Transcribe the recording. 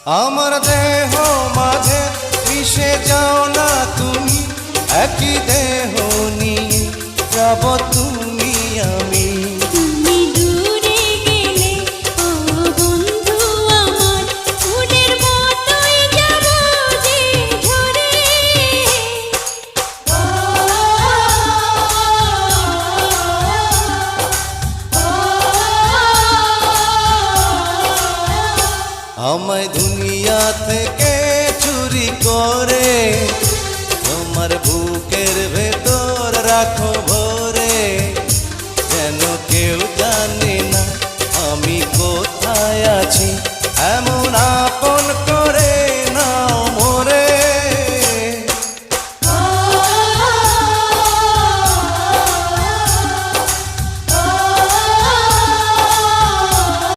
আমার দেহ মাঝে মিশে যাও না তুমি, একই দেহ নিয়ে যাব তুমি আমি। তুমি দূরে গেলে ও বন্ধু আমার, ফুলের মতোই যাব যে ঝরে। আমায় দুনিয়া থেকে চুরি করে তোমার বুকের ভেতর রাখো ভরে, যেন কেউ জানে না আমি কোথায় আছি।